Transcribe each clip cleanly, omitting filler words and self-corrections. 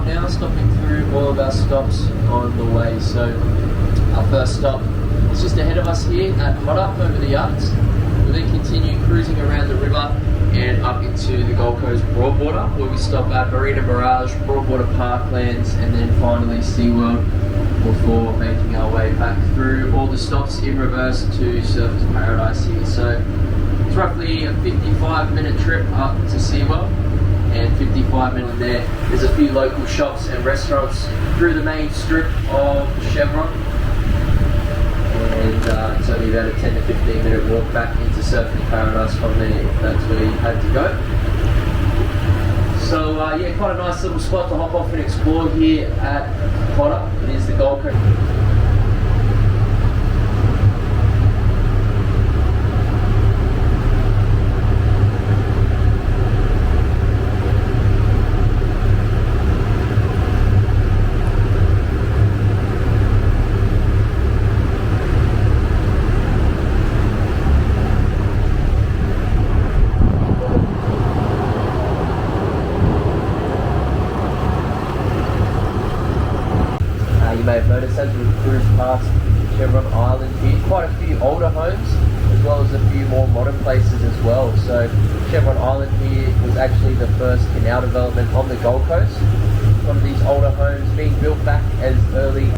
right now, stopping through all of our stops on the way. So our first stop is just ahead of us here at HOTA over the yachts. We'll then continue cruising around the river and up into the Gold Coast Broadwater, where we stop at Marina Mirage, Broadwater Parklands, and then finally SeaWorld, before making our way back through all the stops in reverse to Surfers Paradise here. So it's roughly a 55-minute trip up to SeaWorld, and 55 minutes there. There's a few local shops and restaurants through the main strip of Chevron, and it's only about a 10 to 15 minute walk back into Surfers Paradise from there if that's where you had to go. So yeah, quite a nice little spot to hop off and explore here at HOTA. It is the Gold Coast. You may have noticed as we cruise past Chevron Island here, quite a few older homes as well as a few more modern places as well. So Chevron Island here was actually the first canal development on the Gold Coast. One of these older homes being built back as early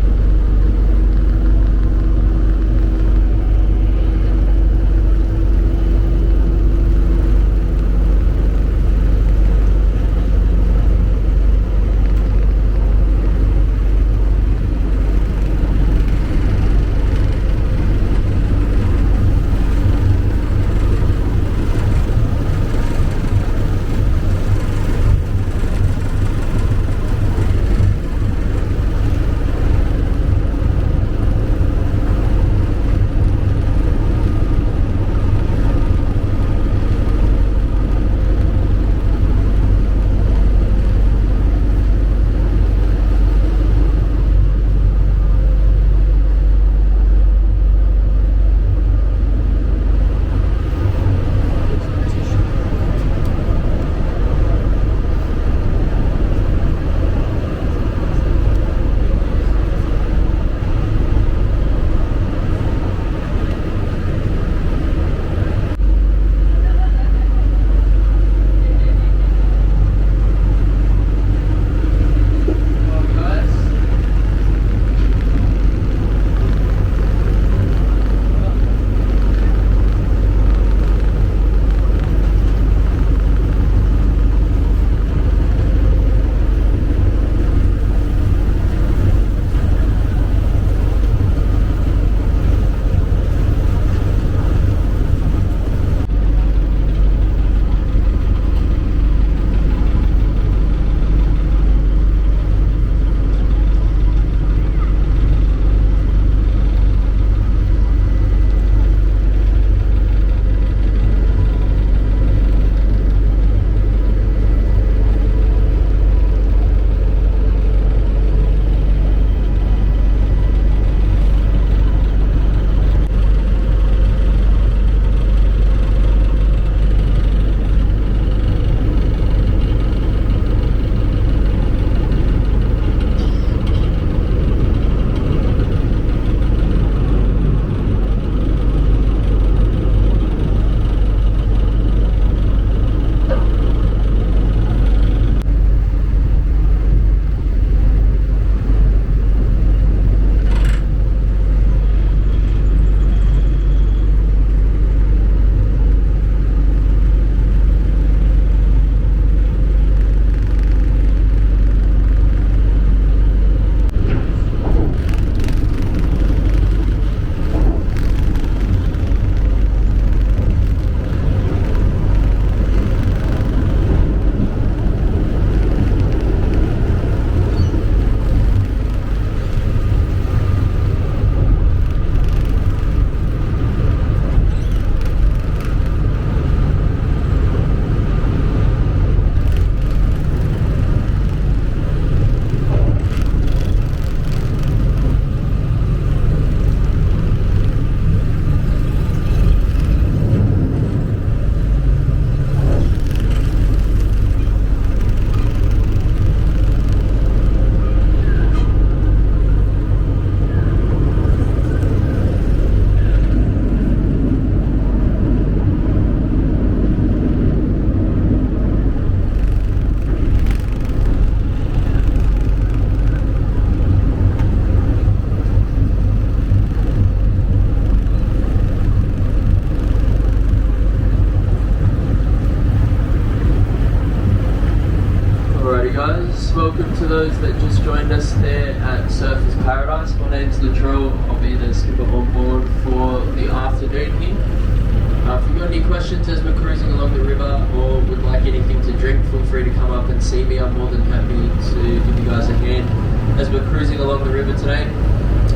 to those that just joined us there at Surfers Paradise. My name's Latrell. I'll be the skipper on board for the afternoon here. If you've got any questions as we're cruising along the river or would like anything to drink, feel free to come up and see me. I'm more than happy to give you guys a hand as we're cruising along the river today.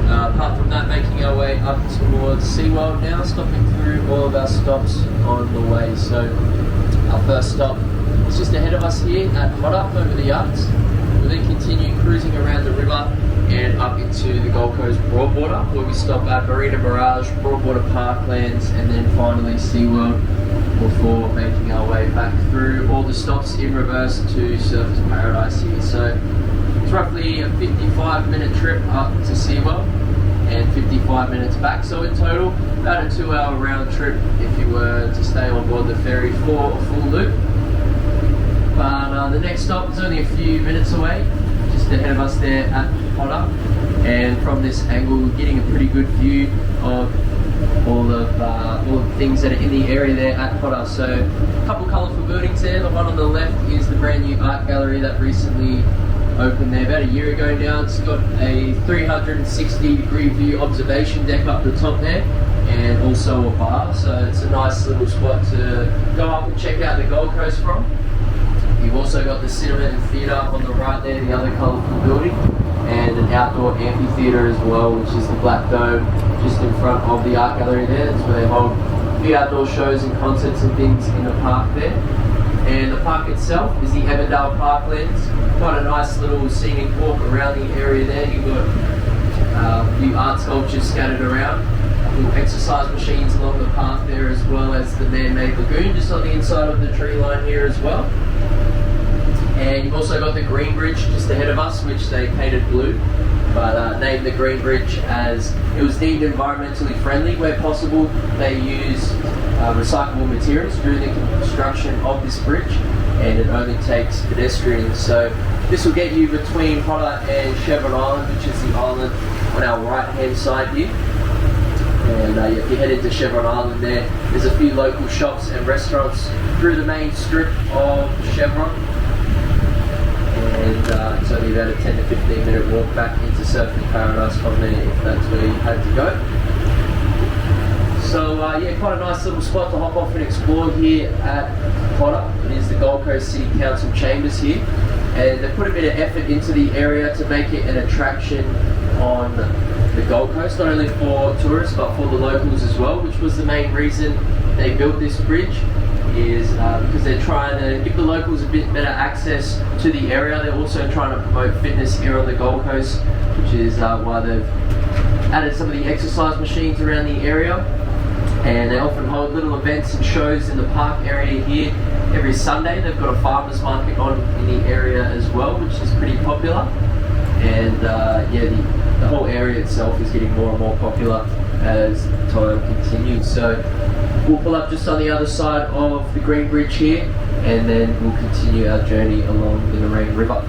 Apart from that, making our way up towards SeaWorld now, stopping through all of our stops on the way. So our first stop is just ahead of us here at HOTA over the yachts. We'll then continue cruising around the river and up into the Gold Coast Broadwater, where we stop at Marina Mirage, Broadwater Parklands, and then finally SeaWorld before making our way back through all the stops in reverse to Surfers Paradise here. So it's roughly a 55-minute trip up to SeaWorld and 55 minutes back. So in total, about a 2-hour round trip if you were to stay on board the ferry for a full loop. But the next stop is only a few minutes away, just ahead of us there at HOTA, and from this angle getting a pretty good view of all of the things that are in the area there at HOTA. So a couple colourful buildings there. The one on the left is the brand new art gallery that recently opened there about a year ago now. It's got a 360-degree view observation deck up the top there, and also a bar, so it's a nice little spot to go up and check out the Gold Coast from. You've also got the cinema and theatre on the right there, the other colourful building, and an outdoor amphitheatre as well, which is the Black Dome just in front of the art gallery there. That's where they hold a few outdoor shows and concerts and things in the park there. And the park itself is the Underdog Parklands. Quite a nice little scenic walk around the area there. You've got a few art sculptures scattered around, little exercise machines along the path there, as well as the man-made lagoon just on the inside of the tree line here as well. And you've also got the Green Bridge just ahead of us, which they painted blue, but named the Green Bridge as it was deemed environmentally friendly. Where possible, they use recyclable materials during the construction of this bridge, and it only takes pedestrians. So this will get you between HOTA and Chevron Island, which is the island on our right hand side here. And if you head into Chevron Island there's a few local shops and restaurants through the main strip of Chevron. And it's only about a 10 to 15 minute walk back into Surfers Paradise from there if that's where you had to go. So yeah, quite a nice little spot to hop off and explore here at HOTA. It is the Gold Coast City Council chambers here, and they put a bit of effort into the area to make it an attraction on the Gold Coast, not only for tourists but for the locals as well, which was the main reason they built this bridge, is because they're trying to give the locals a bit better access to the area. They're also trying to promote fitness here on the Gold Coast, which is why they've added some of the exercise machines around the area. And they often hold little events and shows in the park area here. Every Sunday they've got a farmers market on in the area as well, which is pretty popular. And yeah, the whole area itself is getting more and more popular as time continues. So we'll pull up just on the other side of the Green Bridge here, and then we'll continue our journey along the Marine River.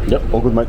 Yep, all good, mate.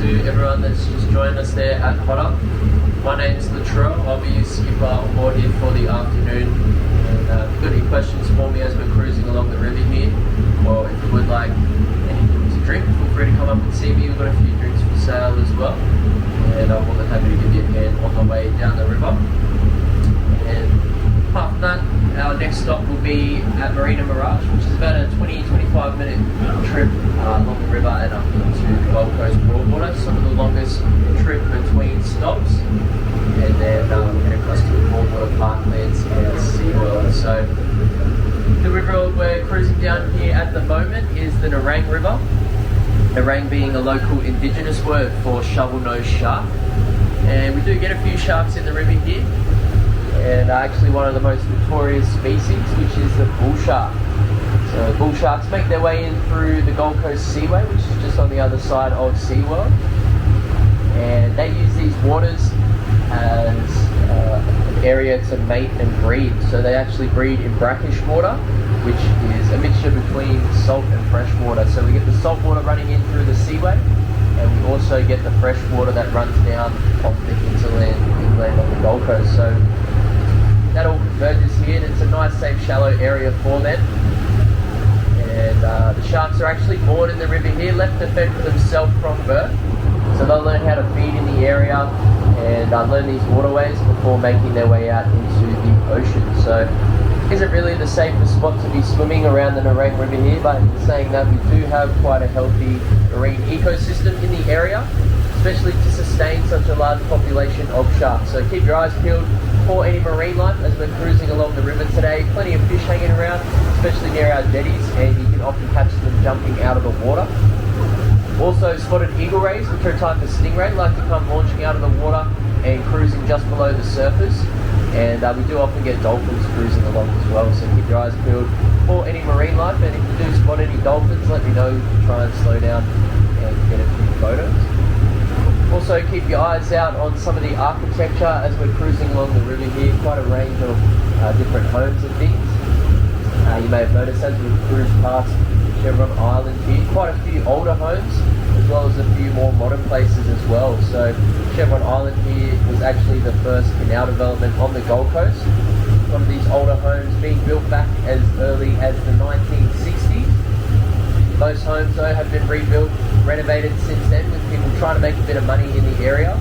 to everyone that's just joined us there at HOTA. My name's Latrell. I'll be your skipper on board here for the afternoon. And if you've got any questions for me as we're cruising along the river here, or if you would like anything to drink, feel free to come up and see me. We've got a few drinks for sale as well. And I'm more than happy to give you a hand on the way down the river. And apart from that, our next stop will be at Marina Mirage, which is about a 20-25 minute trip along the river and up into the Gold Coast Broadwater. Some of the longest trip between stops, and then head across to the Broadwater Parklands and SeaWorld. So the river we're cruising down here at the moment is the Nerang River. Nerang being a local indigenous word for shovel-nosed shark, and we do get a few sharks in the river here. And actually one of the most notorious species, which is the bull shark. So bull sharks make their way in through the Gold Coast Seaway, which is just on the other side of SeaWorld. And they use these waters as an area to mate and breed. So they actually breed in brackish water, which is a mixture between salt and fresh water. So we get the salt water running in through the seaway, and we also get the fresh water that runs down off the hinterland inland on the Gold Coast. So that all converges here, and it's a nice, safe, shallow area for them. And the sharks are actually born in the river here, left to fend for themselves from birth. So they'll learn how to feed in the area and learn these waterways before making their way out into the ocean. So it isn't really the safest spot to be swimming around the Nerang River here, but in saying that, we do have quite a healthy marine ecosystem in the area, especially to sustain such a large population of sharks. So keep your eyes peeled for any marine life as we're cruising along the river today. Plenty of fish hanging around, especially near our jetties, and you can often catch them jumping out of the water. Also spotted eagle rays, which are a type of stingray, like to come launching out of the water and cruising just below the surface. And we do often get dolphins cruising along as well, so keep your eyes peeled for any marine life. And if you do spot any dolphins, let me know. Try and slow down and get a few photos. Also keep your eyes out on some of the architecture as we're cruising along the river here. Quite a range of different homes and things. You may have noticed as we cruise past Chevron Island here, quite a few older homes as well as a few more modern places as well. So Chevron Island here was actually the first canal development on the Gold Coast. One of these older homes being built back as early as the 1960s. Most homes though have been rebuilt, renovated since then, with people trying to make a bit of money in the area,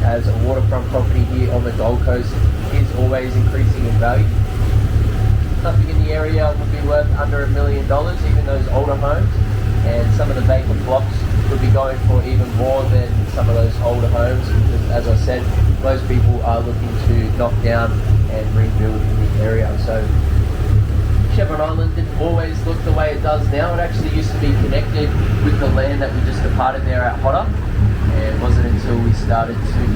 as a waterfront property here on the Gold Coast is always increasing in value. Nothing in the area would be worth under $1 million, even those older homes, and some of the vacant blocks could be going for even more than some of those older homes, because as I said, most people are looking to knock down and rebuild in the area. So Chevron Island didn't always look the way it does now. It actually used to be connected with the land that we just departed there at HOTA, and it wasn't until we started to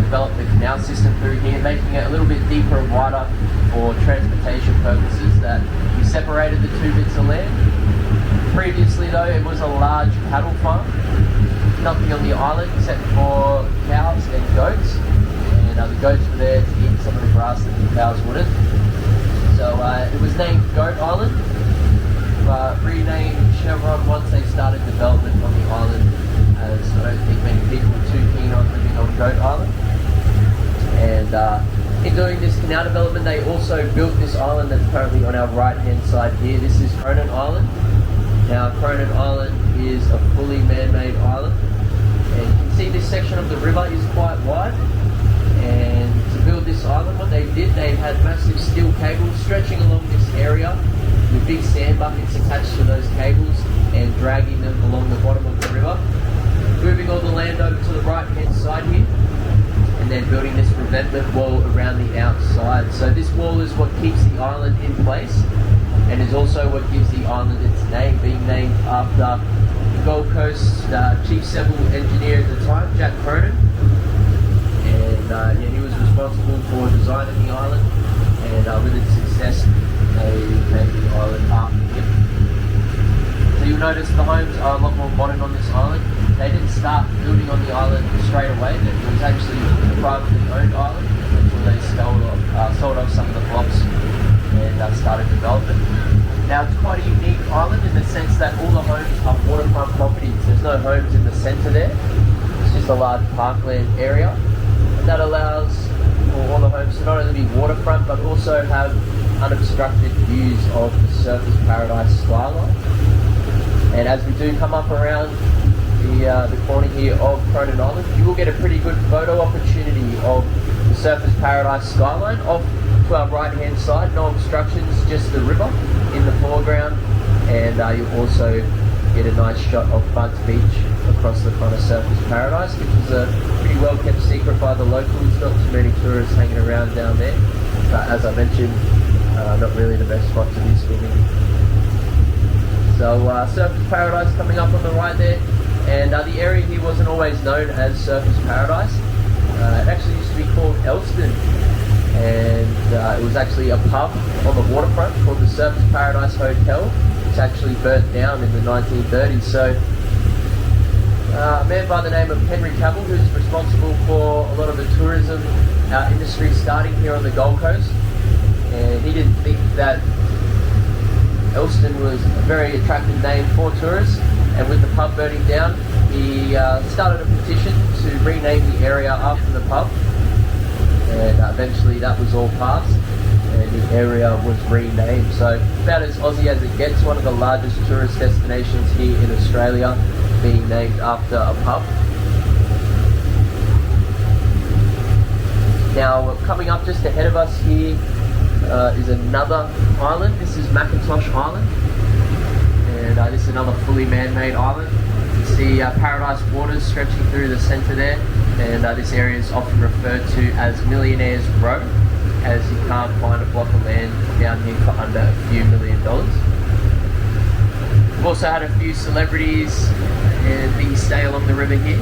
develop the canal system through here, making it a little bit deeper and wider for transportation purposes, that we separated the two bits of land. Previously though, it was a large cattle farm. Nothing on the island except for cows and goats, and the goats were there to eat some of the grass that the cows wouldn't. So it was named Goat Island, but renamed Chevron once they started development on the island, as I don't think many people were too keen on living on Goat Island. And in doing this canal development, they also built this island that's currently on our right hand side here. This is Cronin Island. Now Cronin Island is a fully man-made island, and you can see this section of the river is quite wide. And to build this island, what they did, they had massive steel cables stretching along this area with big sand buckets attached to those cables and dragging them along the bottom of the river, moving all the land over to the right hand side here, and then building this revetment wall around the outside. So this wall is what keeps the island in place, and is also what gives the island its name, being named after the Gold Coast chief civil engineer at the time, Jack Cronin. And he was responsible for designing the island, and with its success, they named the island after him. So you'll notice the homes are a lot more modern on this island. They didn't start building on the island straight away. It was actually a privately owned island until they sold off some of the blocks and started development. Now it's quite a unique island in the sense that all the homes are waterfront properties. There's no homes in the centre there. just a large parkland area. And that allows for all the homes to not only be waterfront but also have unobstructed views of the Surfers Paradise skyline. And as we do come up around the corner here of Cronin Island, you will get a pretty good photo opportunity of the Surfers Paradise skyline. Off to our right hand side, no obstructions, just the river in the foreground, and you'll also get a nice shot of Buds Beach across the front of Surfers Paradise, which is a pretty well kept secret by the locals. Not too many tourists hanging around down there, but as I mentioned, not really the best spot to be swimming. So Surfers Paradise coming up on the right there, and the area here wasn't always known as Surfers Paradise. It actually used to be called Elston, and it was actually a pub on the waterfront called the Surfers Paradise Hotel, which actually burnt down in the 1930s. So a man by the name of Henry Cavill, who's responsible for a lot of the tourism industry starting here on the Gold Coast, and he didn't think that Elston was a very attractive name for tourists, and with the pub burning down, he started a petition to rename the area after the pub, and eventually that was all passed and the area was renamed. So about as Aussie as it gets, one of the largest tourist destinations here in Australia, being named after a pub. Now coming up just ahead of us here is another island. This is Macintosh Island, and this is another fully man-made island. You see Paradise Waters stretching through the centre there, and this area is often referred to as Millionaire's Row, as you can't find a block of land down here for under a few $1 million. We've also had a few celebrities and things stay along the river here.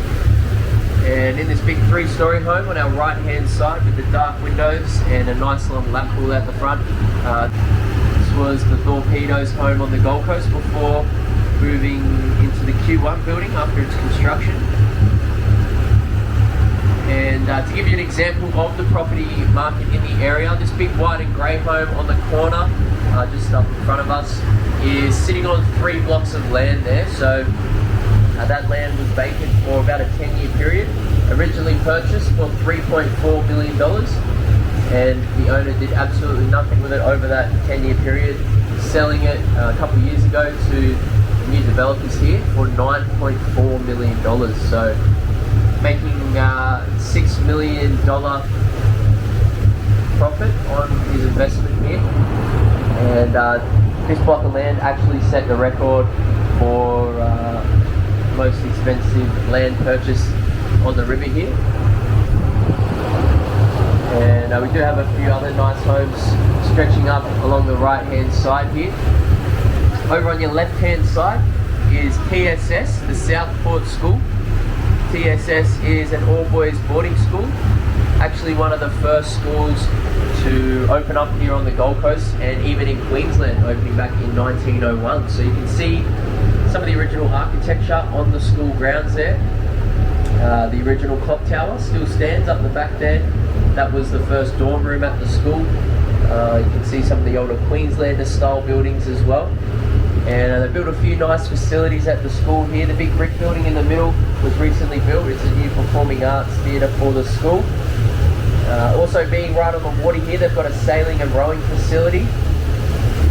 And in this big 3-story home on our right hand side with the dark windows and a nice long lap pool at the front, this was the Torpedoes home on the Gold Coast before moving into the Q1 building after its construction. And to give you an example of the property market in the area, this big white and grey home on the corner just up in front of us is sitting on 3 blocks of land there. So that land was vacant for about a 10-year period, originally purchased for $3.4 million, and the owner did absolutely nothing with it over that 10-year period, selling it a couple of years ago to new developers here for $9.4 million. So making $6 million profit on his investment here. And this block of land actually set the record for most expensive land purchase on the river here. And we do have a few other nice homes stretching up along the right hand side here. Over on your left hand side is TSS, the Southport School. TSS is an all-boys boarding school, actually one of the first schools to open up here on the Gold Coast, and even in Queensland, opening back in 1901. So you can see some of the original architecture on the school grounds there. The original clock tower still stands up the back there. That was the first dorm room at the school. You can see some of the older Queenslander style buildings as well. And they built a few nice facilities at the school here. The big brick building in the middle was recently built. It's a new performing arts theatre for the school. Also being right on the water here, they've got a sailing and rowing facility,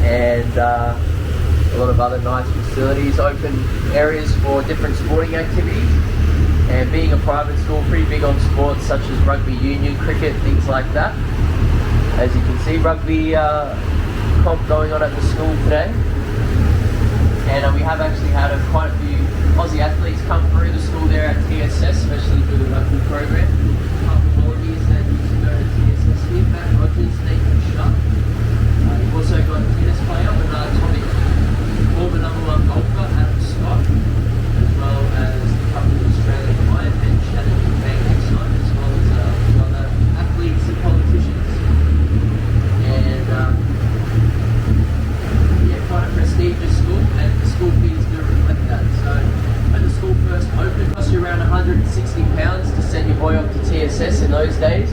and a lot of other nice facilities, open areas for different sporting activities. And being a private school, pretty big on sports such as rugby union, cricket, things like that. As you can see, rugby comp going on at the school today. And we have actually had quite a few Aussie athletes come through the school there at TSS, especially through the rugby program. A couple of Wallabies that used to go to TSS here, Matt Rogers, Nathan Sharp. You've also got a tennis player, Atomic, former #1 golfer, Adam Scott, as well as a couple of Australian Ryan and Shannon Van Exxon, as well as other athletes and politicians. And quite a prestigious school, and the school fees do reflect that. So when the school first opened, it cost you around £160 to send your boy off to TSS in those days.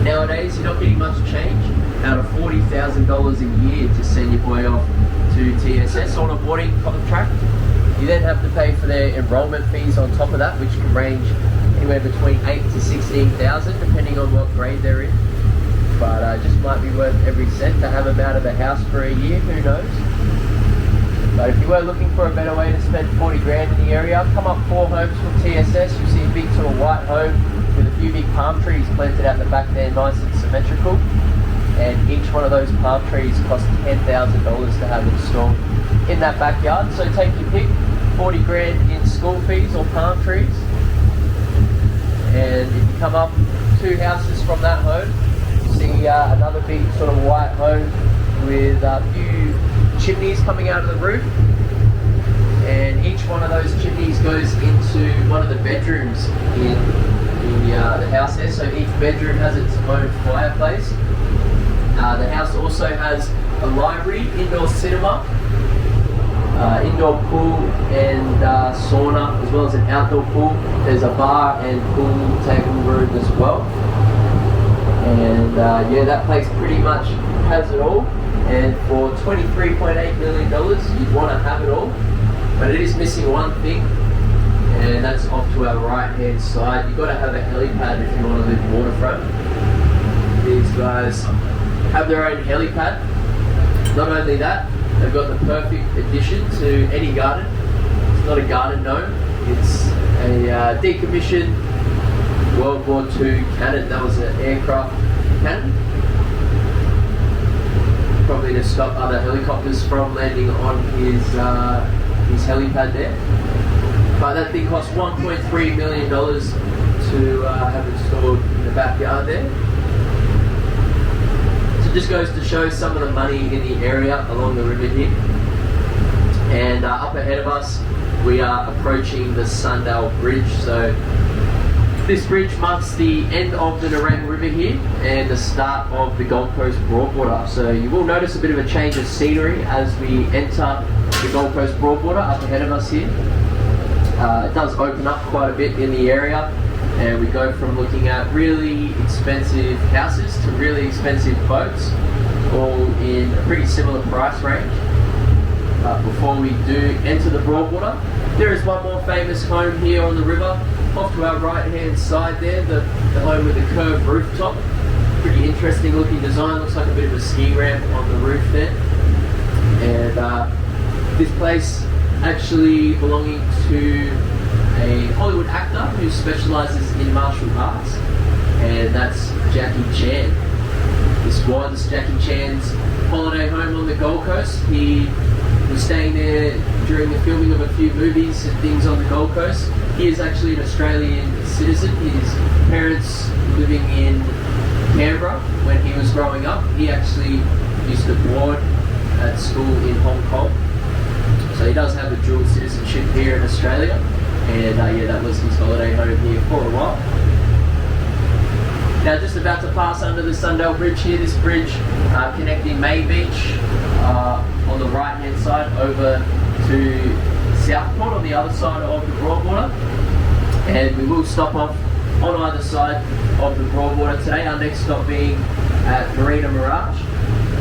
Nowadays, you're not getting much change out of $40,000 a year to send your boy off to TSS on a boarding contract. You then have to pay for their enrolment fees on top of that, which can range anywhere between 8 to 16,000 depending on what grade they're in. But just might be worth every cent to have them out of the house for a year, who knows. But if you were looking for a better way to spend 40 grand in the area, come up 4 homes from TSS. You'll see a big sort of white home with a few big palm trees planted out the back there, nice and symmetrical. And each one of those palm trees costs $10,000 to have installed in that backyard. So take your pick, 40 grand in school fees or palm trees. And if you come up 2 houses from that home, you see another big sort of white home with a few chimneys coming out of the roof, and each one of those chimneys goes into one of the bedrooms in the house there. So each bedroom has its own fireplace. The house also has a library, indoor cinema, indoor pool and sauna, as well as an outdoor pool. There's a bar and pool table room as well. And yeah, that place pretty much has it all. And for $23.8 million, you'd want to have it all. But it is missing one thing, and that's off to our right-hand side. You've got to have a helipad if you want to live waterfront. These guys have their own helipad. Not only that, they've got the perfect addition to any garden. It's not a garden gnome. It's a decommissioned World War II cannon. That was an aircraft cannon, probably to stop other helicopters from landing on his helipad there. But that thing cost $1.3 million to have installed in the backyard there. So it just goes to show some of the money in the area along the river here. And up ahead of us, we are approaching the Sundale Bridge. So this bridge marks the end of the Nerang River here and the start of the Gold Coast Broadwater. So you will notice a bit of a change of scenery as we enter the Gold Coast Broadwater up ahead of us here. It does open up quite a bit in the area, and we go from looking at really expensive houses to really expensive boats, all in a pretty similar price range. Before we do enter the Broadwater, there is one more famous home here on the river. Off to our right hand side there, the home with the curved rooftop. Pretty interesting looking design, looks like a bit of a ski ramp on the roof there. And this place actually belonging to a Hollywood actor who specialises in martial arts, and that's Jackie Chan. This was Jackie Chan's holiday home on the Gold Coast. He was staying there during the filming of a few movies and things on the Gold Coast. He is actually an Australian citizen. His parents living in Canberra when he was growing up. He actually used to board at school in Hong Kong. So he does have a dual citizenship here in Australia. And yeah, that was his holiday home here for a while. Now just about to pass under the Sundale Bridge here. This bridge connecting May Beach on the right hand side over to Southport on the other side of the Broadwater, and we will stop off on either side of the Broadwater today. Our next stop being at Marina Mirage,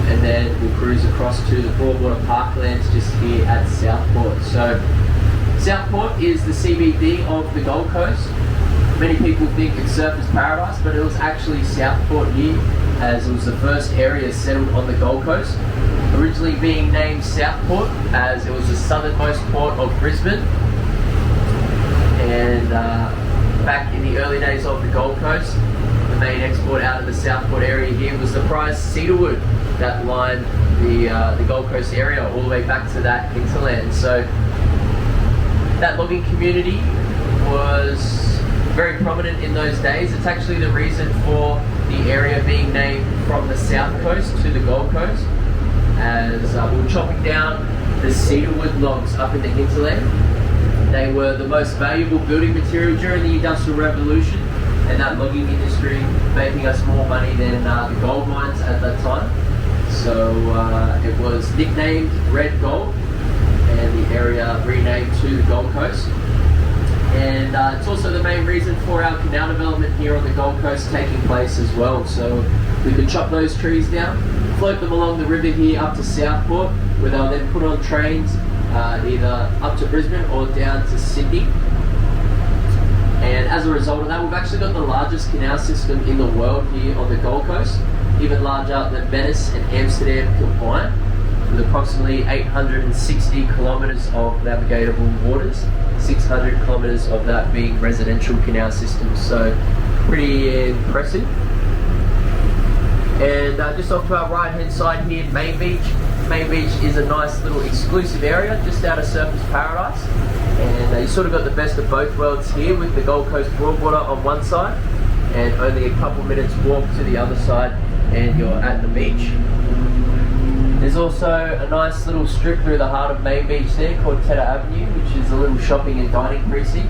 and then we'll cruise across to the Broadwater Parklands just here at Southport. So Southport is the CBD of the Gold Coast. Many people think it's Surfers Paradise, but it was actually Southport here, as it was the first area settled on the Gold Coast. Originally being named Southport as it was the southernmost port of Brisbane. And back in the early days of the Gold Coast, the main export out of the Southport area here was the prized cedarwood that lined the Gold Coast area all the way back to that hinterland. So that logging community was very prominent in those days. It's actually the reason for the area being named from the south coast to the Gold Coast, as we were chopping down the cedarwood logs up in the hinterland. They were the most valuable building material during the Industrial Revolution, and that logging industry making us more money than the gold mines at that time. So it was nicknamed Red Gold, and the area renamed to the Gold Coast. And it's also the main reason for our canal development here on the Gold Coast taking place as well. So we could chop those trees down, float them along the river here up to Southport, where they'll then put on trains either up to Brisbane or down to Sydney. And as a result of that, we've actually got the largest canal system in the world here on the Gold Coast, even larger than Venice and Amsterdam combined, with approximately 860 kilometres of navigable waters, 600 kilometres of that being residential canal systems, so pretty impressive. And just off to our right hand side here, Main Beach. Main Beach is a nice little exclusive area just out of Surfers Paradise, and you sort of got the best of both worlds here with the Gold Coast Broadwater on one side and only a couple minutes walk to the other side and you're at the beach. There's also a nice little strip through the heart of Main Beach there called HOTA Avenue, which is a little shopping and dining precinct,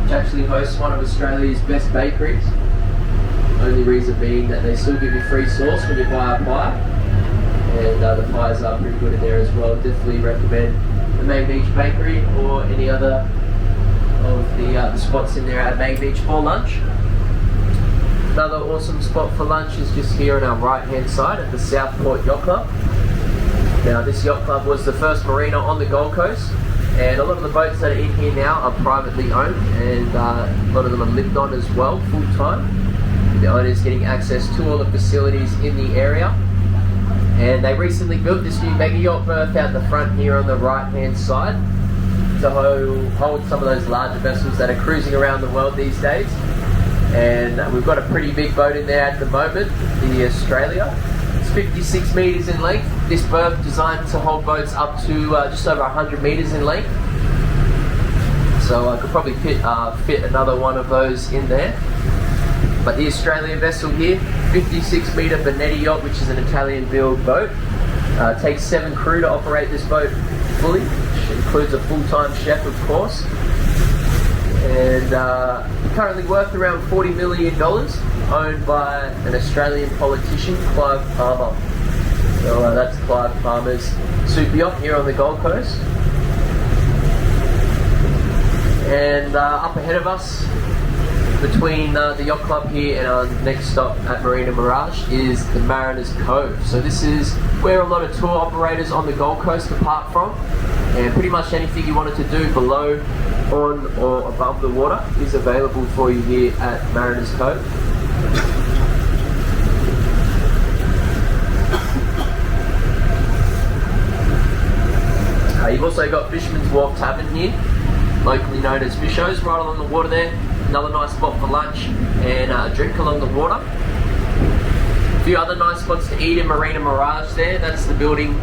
which actually hosts one of Australia's best bakeries. Only reason being that they still give you free sauce when you buy a pie, and the pies are pretty good in there as well. Definitely recommend the Main Beach Bakery or any other of the spots in there at Main Beach for lunch. Another awesome spot for lunch is just here on our right hand side at the Southport Yacht Club. Now this yacht club was the first marina on the Gold Coast, and a lot of the boats that are in here now are privately owned, and a lot of them are lived on as well full time. The owners getting access to all the facilities in the area, and they recently built this new mega yacht berth out the front here on the right hand side to hold some of those larger vessels that are cruising around the world these days. And we've got a pretty big boat in there at the moment, the Australia. It's 56 metres in length. This berth designed to hold boats up to just over 100 metres in length. So I could probably fit another one of those in there. But the Australian vessel here, 56 metre Benetti yacht, which is an Italian build boat. Takes 7 crew to operate this boat fully, which includes a full-time chef of course. And currently worth around $40 million, owned by an Australian politician, Clive Palmer. So that's Clive Palmer's super yacht here on the Gold Coast. And up ahead of us, between the yacht club here and our next stop at Marina Mirage, is the Mariners Cove. So this is where a lot of tour operators on the Gold Coast depart from, and pretty much anything you wanted to do below, on or above the water is available for you here at Mariners Cove. You've also got Fisherman's Wharf Tavern here, locally known as Fisho's, right along the water there. Another nice spot for lunch and a drink along the water. A few other nice spots to eat in Marina Mirage there. That's the building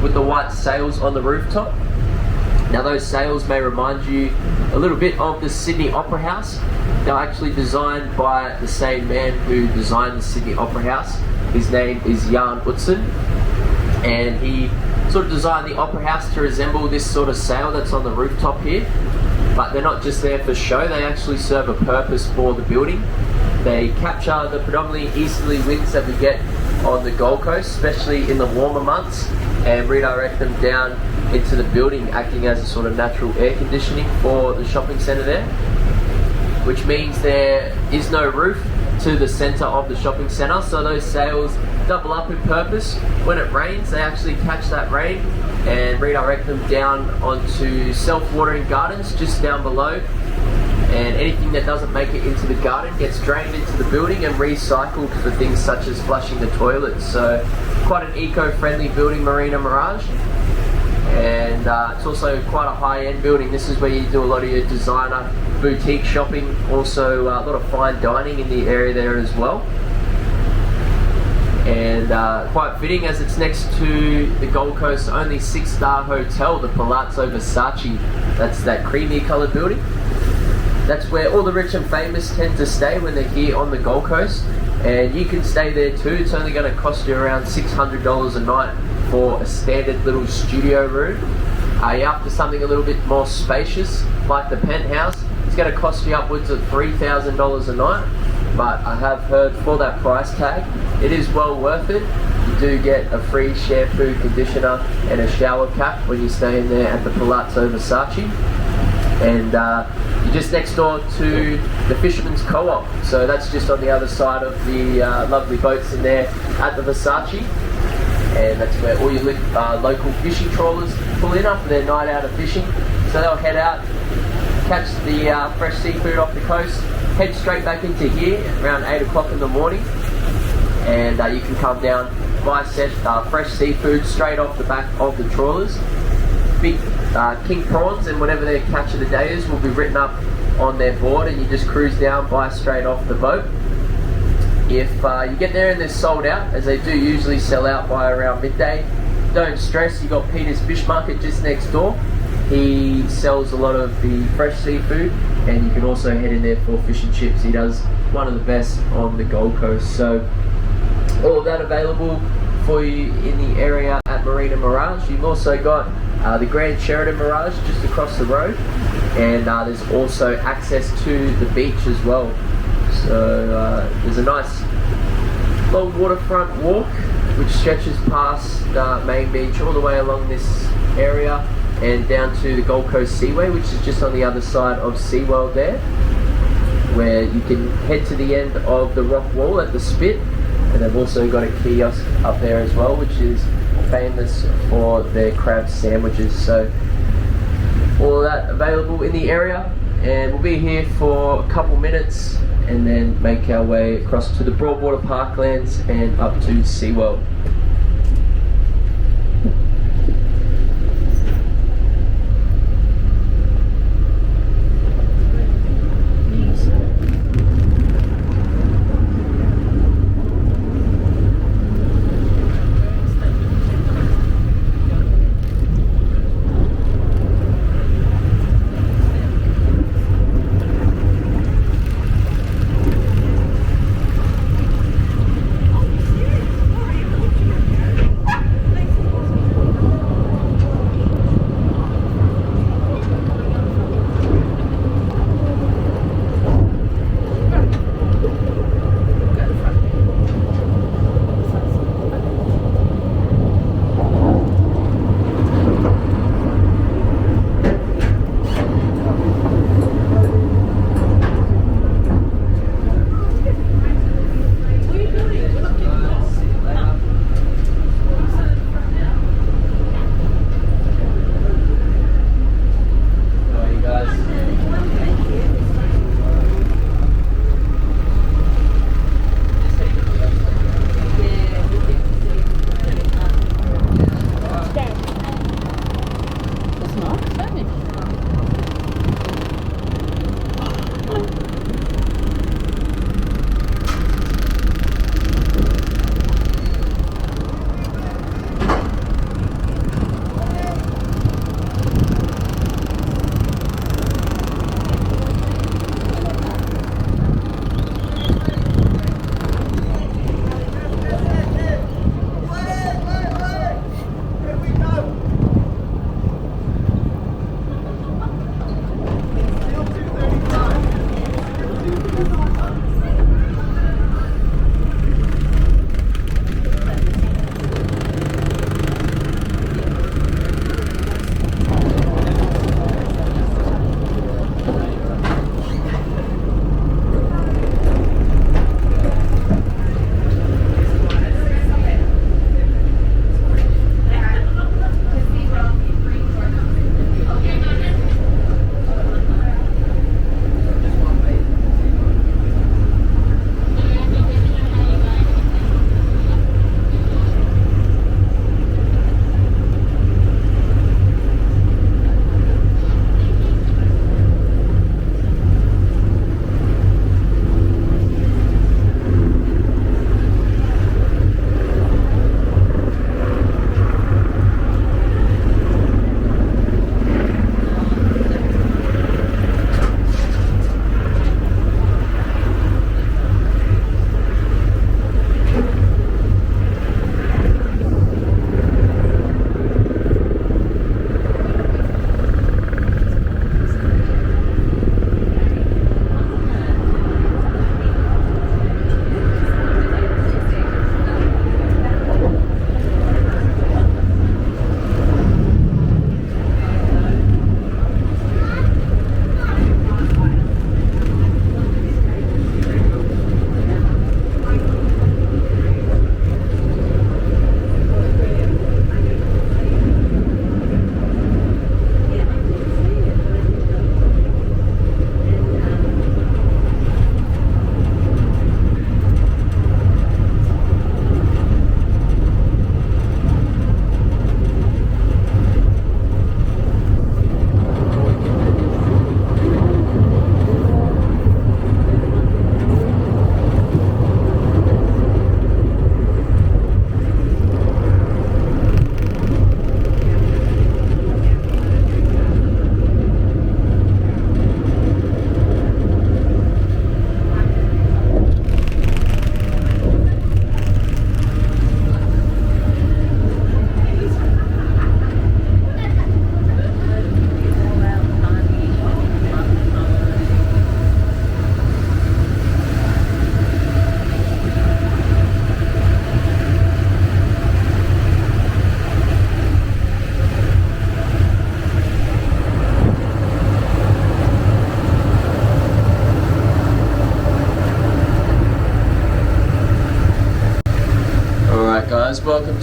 with the white sails on the rooftop. Now those sails may remind you a little bit of the Sydney Opera House. They're actually designed by the same man who designed the Sydney Opera House. His name is Jan Utzon, and he sort of designed the Opera House to resemble this sort of sail that's on the rooftop here. But they're not just there for show, they actually serve a purpose for the building. They capture the predominantly easterly winds that we get on the Gold Coast, especially in the warmer months, and redirect them down into the building, acting as a sort of natural air conditioning for the shopping centre there. Which means there is no roof to the centre of the shopping centre, so those sails double up in purpose. When it rains, they actually catch that rain and redirect them down onto self-watering gardens just down below, and anything that doesn't make it into the garden gets drained into the building and recycled for things such as flushing the toilets. So quite an eco-friendly building, Marina Mirage, and it's also quite a high-end building. This is where you do a lot of your designer boutique shopping, also a lot of fine dining in the area there as well. And quite fitting, as it's next to the Gold Coast's only 6-star hotel, the Palazzo Versace. That's that creamy coloured building. That's where all the rich and famous tend to stay when they're here on the Gold Coast, and you can stay there too. It's only going to cost you around $600 a night for a standard little studio room. You're after something a little bit more spacious, like the penthouse, it's going to cost you upwards of $3,000 a night. But I have heard for that price tag, it is well worth it. You do get a free shampoo, conditioner and a shower cap when you stay in there at the Palazzo Versace. And you're just next door to the Fisherman's Co-op, so that's just on the other side of the lovely boats in there at the Versace. And that's where all your local fishing trawlers pull in after their night out of fishing. So they'll head out, catch the fresh seafood off the coast, head straight back into here around 8 o'clock in the morning, and you can come down, buy a set fresh seafood straight off the back of the trawlers. Big king prawns and whatever their catch of the day is will be written up on their board, and you just cruise down, buy straight off the boat. If you get there and they're sold out, as they do usually sell out by around midday, don't stress, you got Peter's Fish Market just next door. He sells a lot of the fresh seafood, and you can also head in there for fish and chips. He does one of the best on the Gold Coast. So all of that available for you in the area at Marina Mirage. You've also got the Grand Sheraton Mirage just across the road, and there's also access to the beach as well. So there's a nice long waterfront walk which stretches past Main Beach all the way along this area and down to the Gold Coast Seaway, which is just on the other side of SeaWorld there, where you can head to the end of the rock wall at the Spit, and they've also got a kiosk up there as well, which is famous for their crab sandwiches. So all of that available in the area, and we'll be here for a couple minutes and then make our way across to the Broadwater Parklands and up to SeaWorld.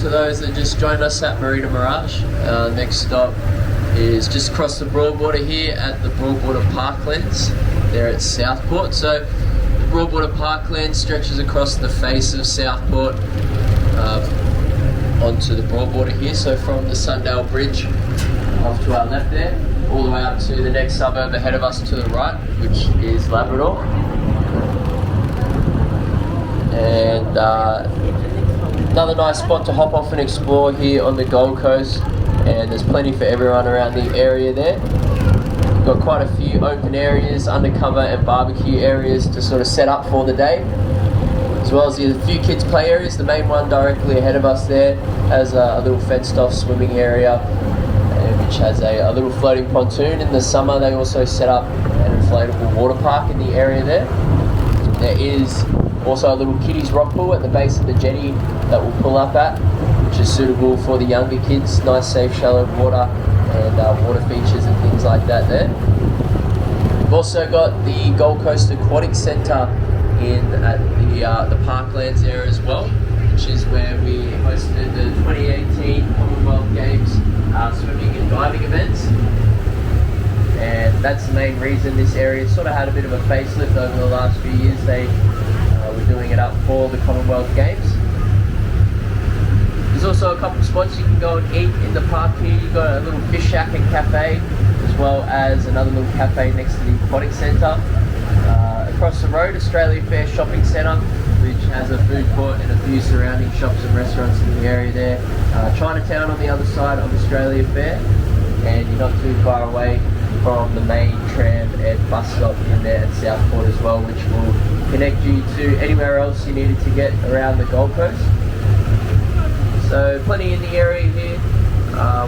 to those that just joined us at Marina Mirage. Next stop is just across the Broadwater here at the Broadwater Parklands. There at Southport. So the Broadwater Parklands stretches across the face of Southport onto the Broadwater here. So from the Sundale Bridge off to our left there, all the way up to the next suburb ahead of us to the right, which is Labrador. And another nice spot to hop off and explore here on the Gold Coast, and there's plenty for everyone around the area there. We've got quite a few open areas, undercover and barbecue areas to sort of set up for the day, as well as a few kids play areas. The main one directly ahead of us there has a little fenced off swimming area, which has a little floating pontoon. In the summer they also set up an inflatable water park in the area there. There is also a little kiddies rock pool at the base of the jetty that we'll pull up at, which is suitable for the younger kids. Nice safe shallow water and water features and things like that there. We've also got the Gold Coast Aquatic Centre in at the Parklands there as well, which is where we hosted the 2018 Commonwealth Games swimming and diving events. And that's the main reason this area sort of had a bit of a facelift over the last few years. They were doing it up for the Commonwealth Games. There's also a couple of spots you can go and eat in the park here. You've got a little fish shack and cafe, as well as another little cafe next to the Aquatic Centre. Across the road, Australia Fair Shopping Centre, which has a food court and a few surrounding shops and restaurants in the area there. Chinatown on the other side of Australia Fair, and you're not too far away from the main tram and bus stop in there at Southport as well, which will connect you to anywhere else you needed to get around the Gold Coast. So plenty in the area here.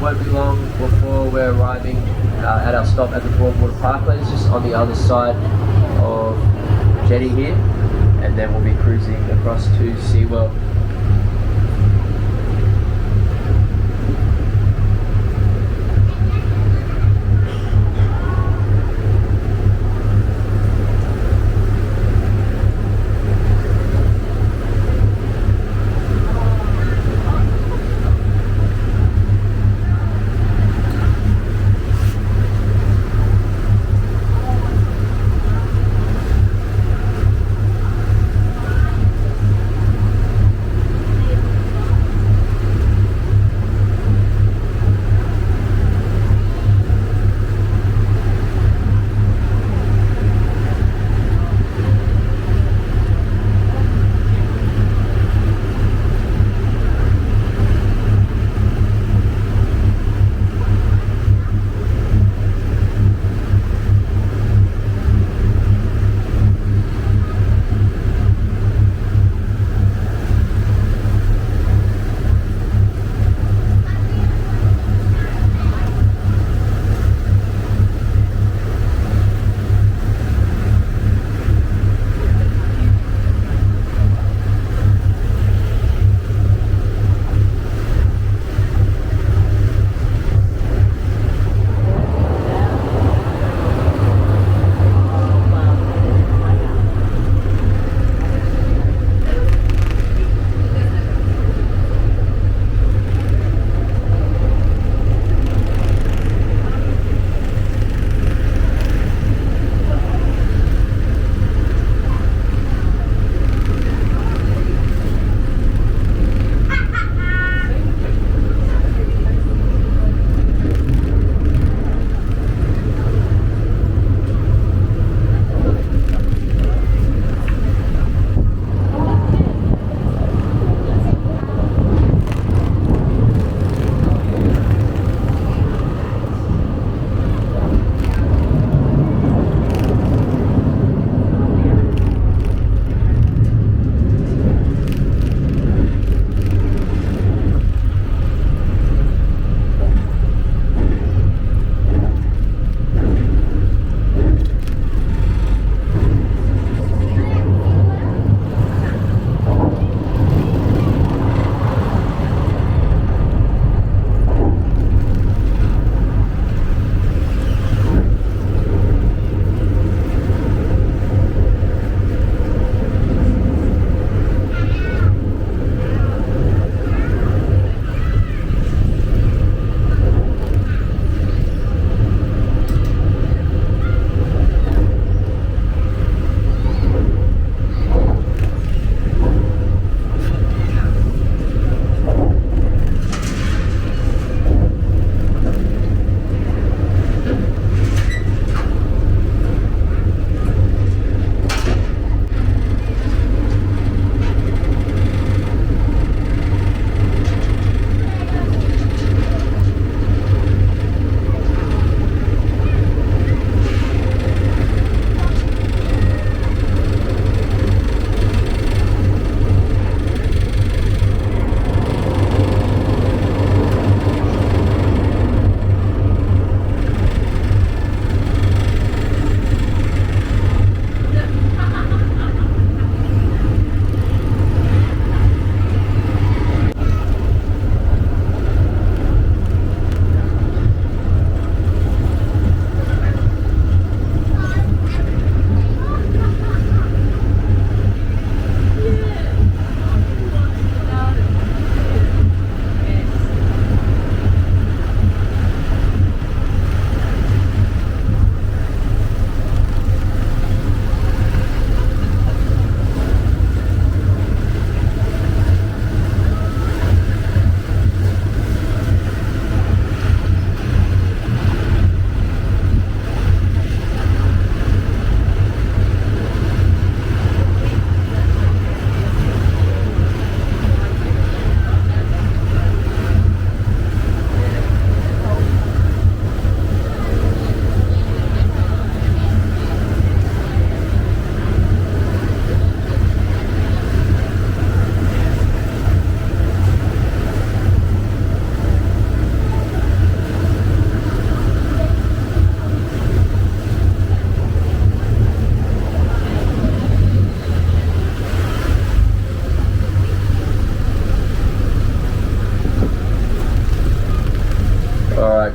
Won't be long before we're arriving at our stop at the Broadwater Parklands, just on the other side of jetty here, and then we'll be cruising across to SeaWorld.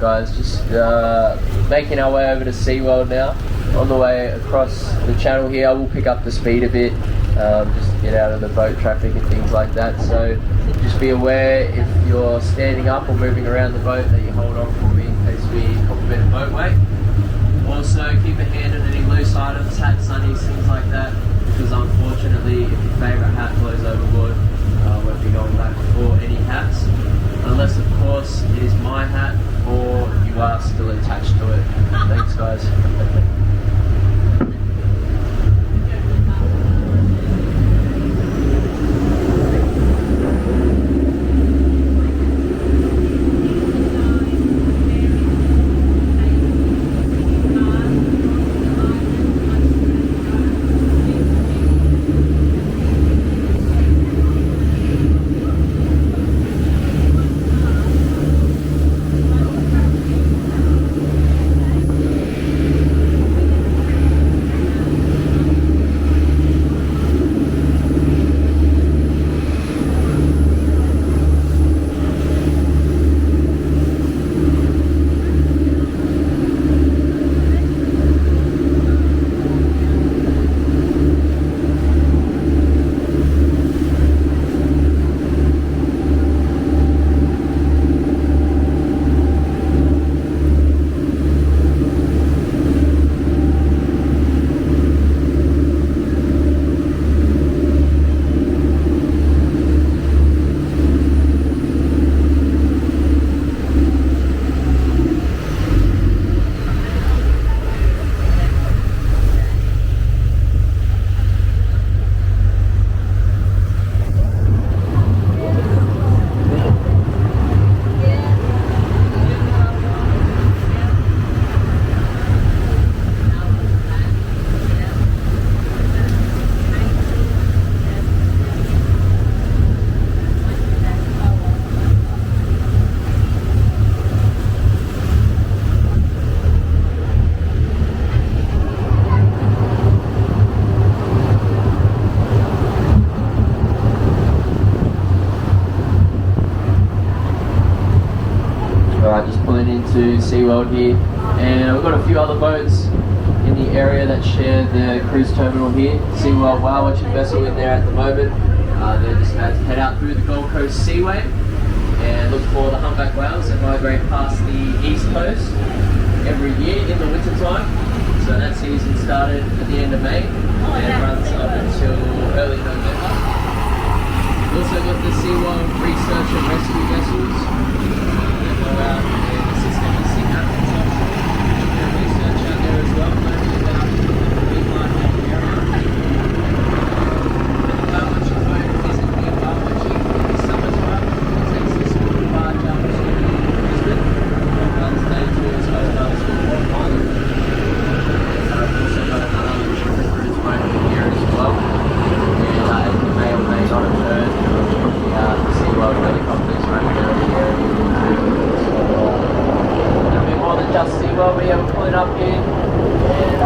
Alright guys, just making our way over to SeaWorld now. On the way across the channel here, I will pick up the speed a bit, just to get out of the boat traffic and things like that. So just be aware if you're standing up or moving around the boat that you hold on for me in case we have a bit of boat weight. Also keep a hand on any loose items, hats, sunnies, things like that, because unfortunately if your favourite hat blows overboard, won't be going back for any hats. Unless of course it is my hat or you are still attached to it. Thanks guys. To SeaWorld here, and we've got a few other boats in the area that share the cruise terminal here. SeaWorld whale watching vessel in there at the moment. They're just about to head out through the Gold Coast Seaway and look for the humpback whales that migrate past the east coast every year in the winter time. So that season started at the end of May and runs up until early November. We've also got the SeaWorld research and rescue vessels that go out and assist in the sea captains offshore. There's research out there as well, learning about the Queensland area. Whale watching boat isn't near whale watching in the summertime. It takes us a little barge up to Brisbane. Runs day to its hotels for Port Island. I've also got another cruise boat here as well. And as you may or may not have heard, the SeaWorld helicopters running around the area. A bit more than just SeaWorld, we have pulling up here and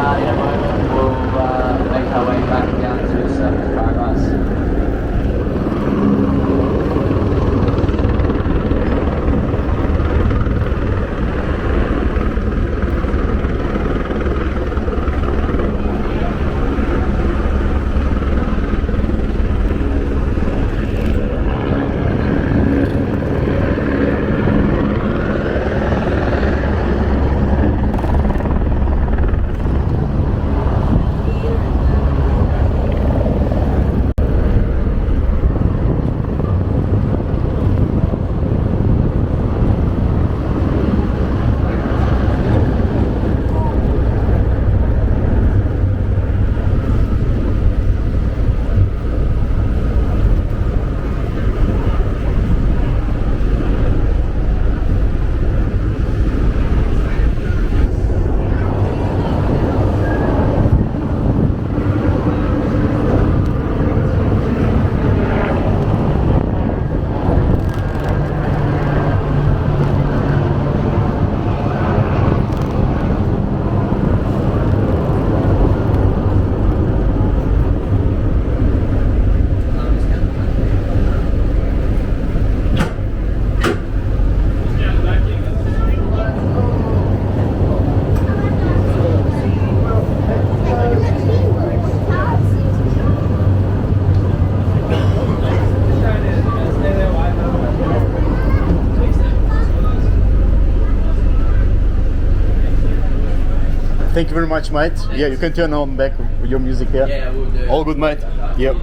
Thank you very much, mate. Yeah, you can turn on back with your music here. Yeah, we'll do. All good, mate. Yep.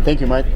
Thank you, mate.